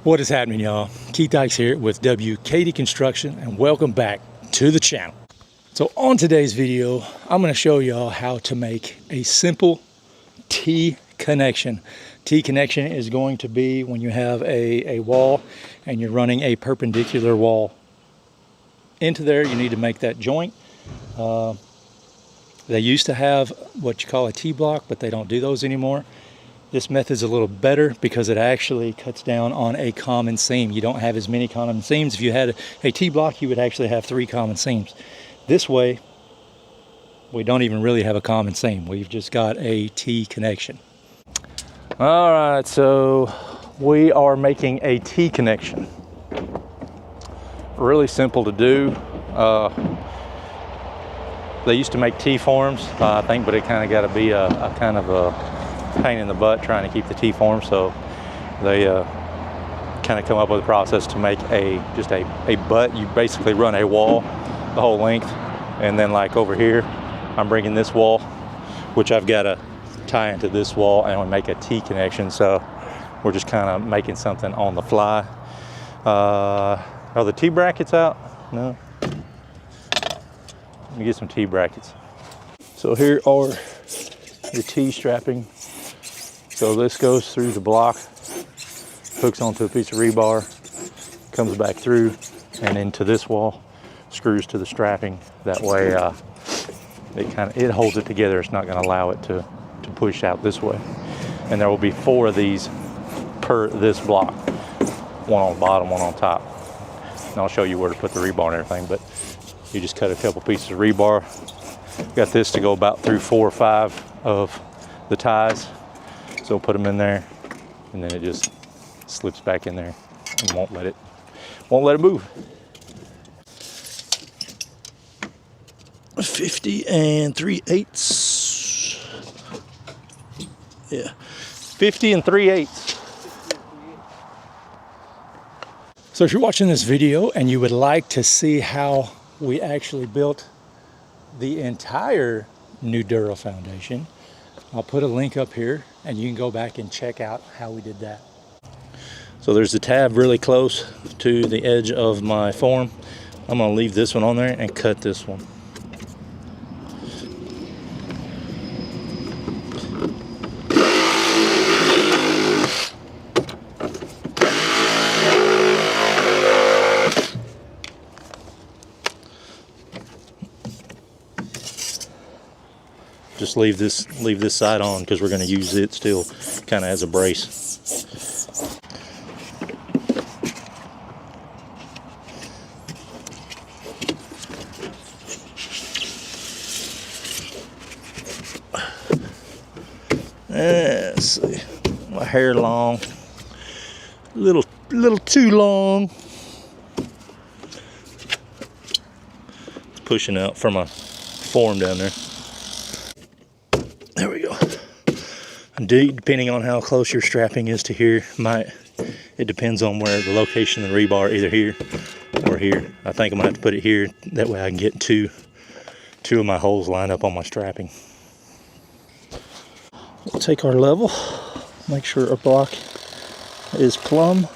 What is happening, y'all? Keith Dykes here with W.K.D Construction, and welcome back to the channel. So on today's video, I'm going to show y'all how to make a simple T connection. T connection is going to be when you have a wall and you're running a perpendicular wall into there. You need to make that joint. They used to have what you call a T-block, but they don't do those anymore. This method's a little better because it actually cuts down on a common seam. You don't have as many common seams. If you had a T-block, you would actually have 3 common seams. This way, we don't even really have a common seam. We've just got a T connection. All right, so we are making a T connection. Really simple to do. They used to make T-forms, I think, but it kind of got to be a kind of a pain in the butt trying to keep the T-form, so they kind of come up with a process to make just a butt. You basically run a wall the whole length, and then like over here I'm bringing this wall, which I've got to tie into this wall, and we make a T connection. So we're just kind of making something on the fly. Are the T brackets out? No. Let me get some T brackets. So here are your T strapping. So this goes through the block, hooks onto a piece of rebar, comes back through and into this wall, screws to the strapping. That way it holds it together. It's not going to allow it to push out this way. And there will be 4 of these per this block, one on the bottom, one on top. And I'll show you where to put the rebar and everything, but you just cut a couple pieces of rebar. Got this to go about through 4 or 5 of the ties. So put them in there, and then it just slips back in there and won't let it move. 50 3/8. Yeah, 50 3/8. So if you're watching this video and you would like to see how we actually built the entire Nudura foundation, I'll put a link up here and you can go back and check out how we did that. So there's the tab really close to the edge of my form. I'm going to leave this one on there and cut this one. Just leave this side on because we're going to use it still kind of as a brace. Let's see, my hair long, little too long. It's pushing out from my form down there. There we go. Indeed, depending on how close your strapping is to here, it depends on where the location of the rebar, either here or here. I think I'm gonna have to put it here, that way I can get two of my holes lined up on my strapping. We'll take our level, make sure our block is plumb.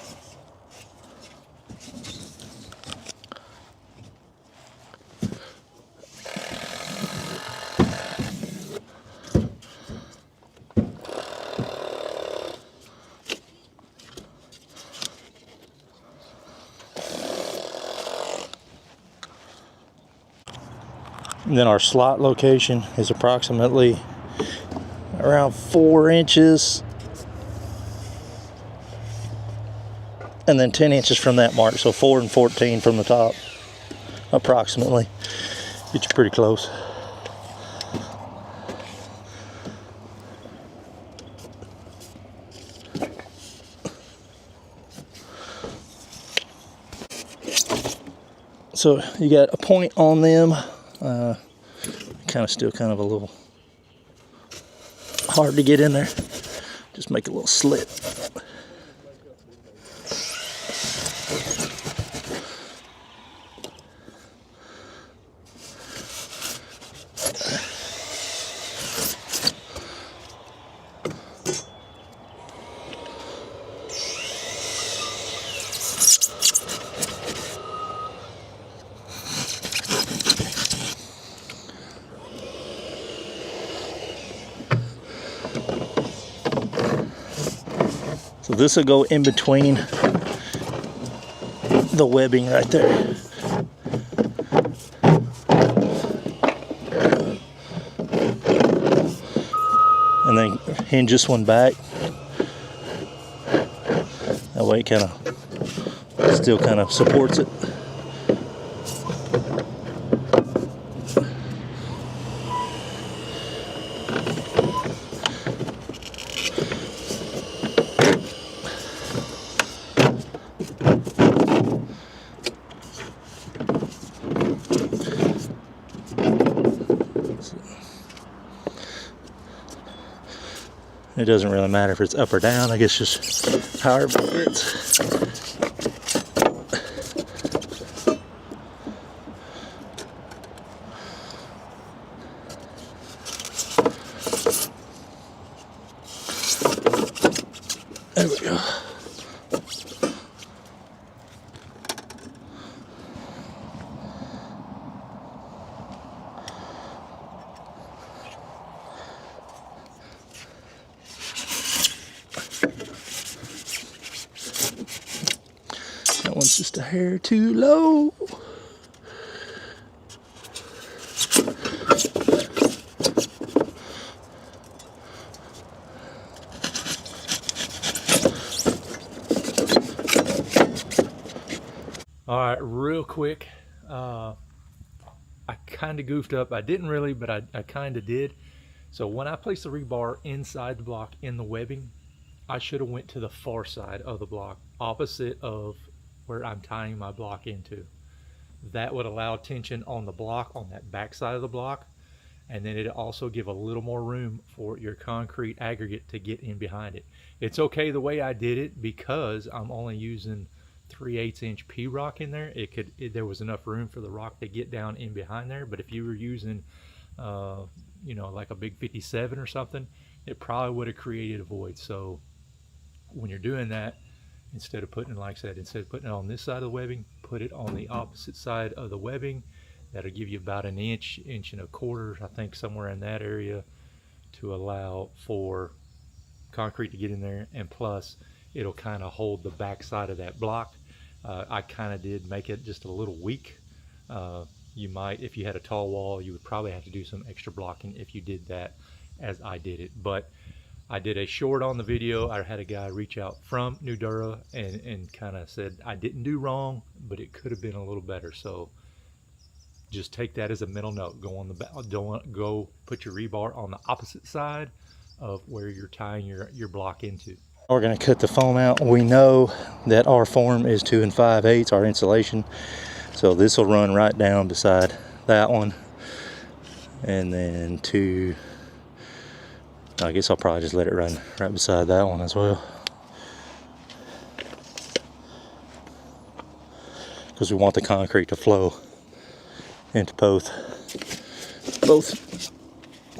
And then our slot location is approximately around 4 inches, and then 10 inches from that mark, so 4 and 14 from the top approximately. Get you pretty close. So you got a point on them. Still kind of a little hard to get in there. Just make a little slit. So this will go in between the webbing right there. And then hinge this one back. That way it kind of still kind of supports it. It doesn't really matter if it's up or down, I guess just however it fits. There we go. That one's just a hair too low. All right, real quick. I kind of goofed up. I didn't really, but I kind of did. So when I placed the rebar inside the block in the webbing, I should have went to the far side of the block, opposite of where I'm tying my block into. That would allow tension on the block, on that back side of the block, and then it'd also give a little more room for your concrete aggregate to get in behind it. It's okay the way I did it because I'm only using 3/8 inch P rock in there. There was enough room for the rock to get down in behind there. But if you were using you know, like a big 57 or something, it probably would have created a void. So when you're doing that, instead of putting it, like I said, instead of putting it on this side of the webbing, put it on the opposite side of the webbing. That'll give you about an inch, inch and a quarter, I think, somewhere in that area, to allow for concrete to get in there. And plus, it'll kind of hold the back side of that block. I kind of did make it just a little weak. You might, if you had a tall wall, you would probably have to do some extra blocking if you did that as I did it. But I did a short on the video. I had a guy reach out from Nudura and kind of said I didn't do wrong, but it could have been a little better. So just take that as a mental note. Go on go put your rebar on the opposite side of where you're tying your block into. We're going to cut the foam out. We know that our form is 2 5/8, our insulation. So this will run right down beside that one. And then I guess I'll probably just let it run right beside that one as well, because we want the concrete to flow into both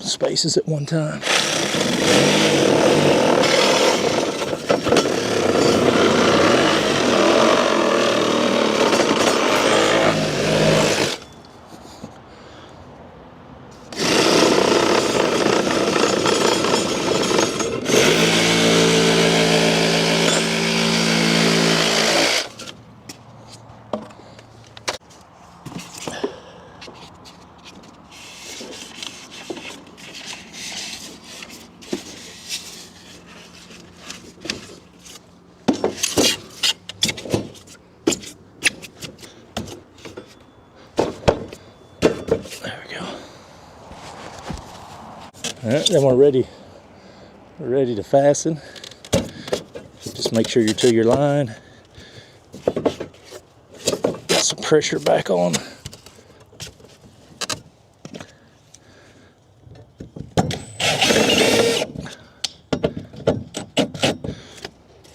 spaces at one time. All right, then we're ready to fasten. Just make sure you're to your line. Get some pressure back on.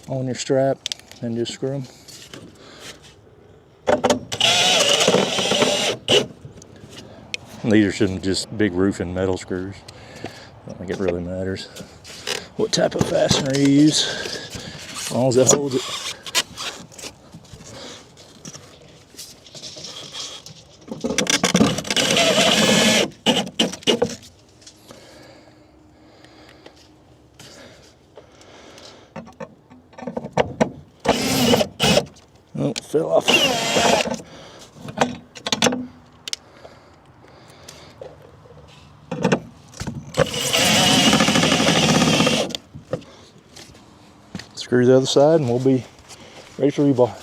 On your strap and just screw them. And these are some just big roofing metal screws. I don't think it really matters what type of fastener you use, as long as it holds it. fell off. Screw the other side and we'll be ready for rebar.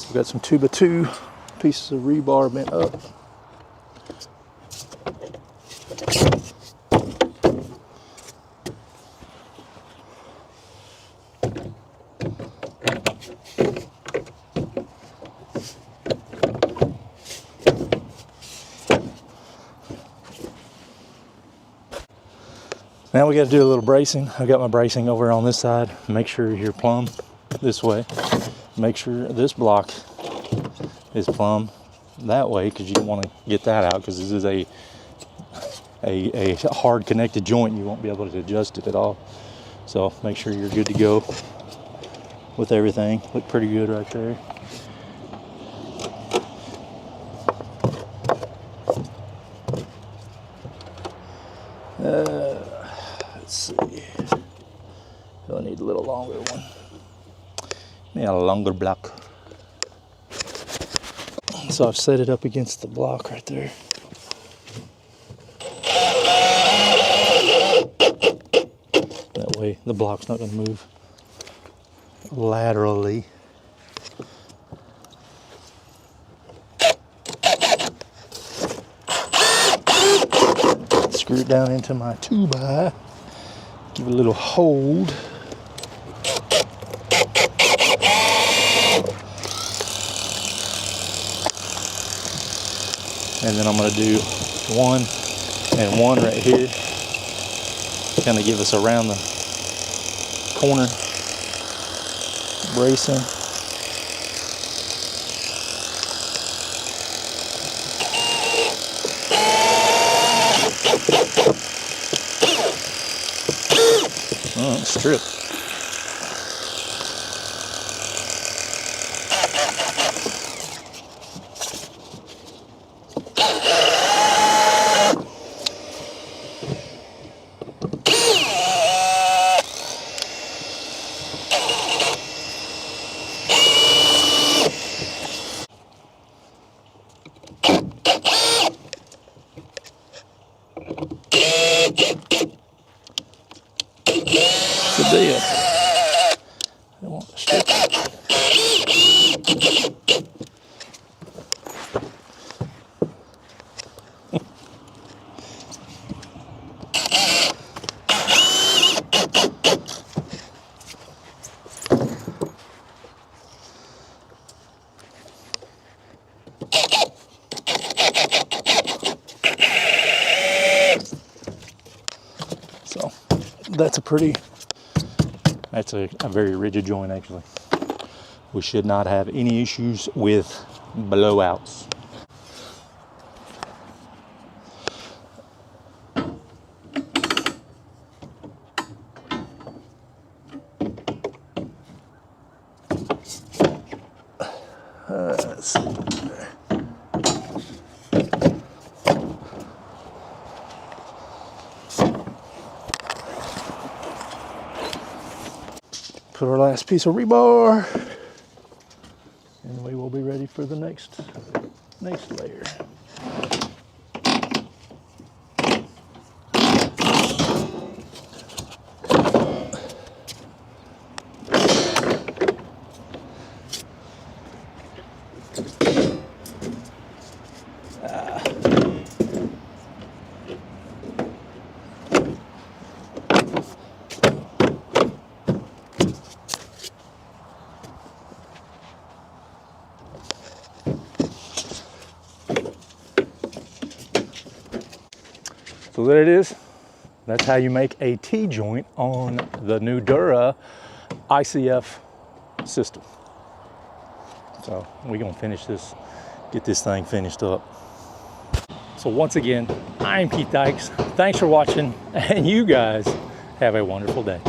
We've got some 2x2 pieces of rebar bent up. Now we got to do a little bracing. I've got my bracing over on this side. Make sure you're plumb this way. Make sure this block is plumb that way, because you don't want to get that out, because this is a hard connected joint. You won't be able to adjust it at all. So make sure you're good to go with everything. Look pretty good right there. Let's see. I need a little longer one. Yeah, a longer block. So I've set it up against the block right there. That way the block's not going to move laterally. Screw it down into my 2x. Give it a little hold. And then I'm going to do 1 and 1 right here. Kind of give us around the corner bracing. Oh, strip. It's a deal. I want to strip it. So that's a very rigid joint actually. We should not have any issues with blowouts. Let's see. Put our last piece of rebar, and we will be ready for the next layer. there it is. That's how you make a T-joint on the Nudura ICF system. So we're gonna finish this, get this thing finished up. So once again, I'm Keith Dykes. Thanks for watching, and you guys have a wonderful day.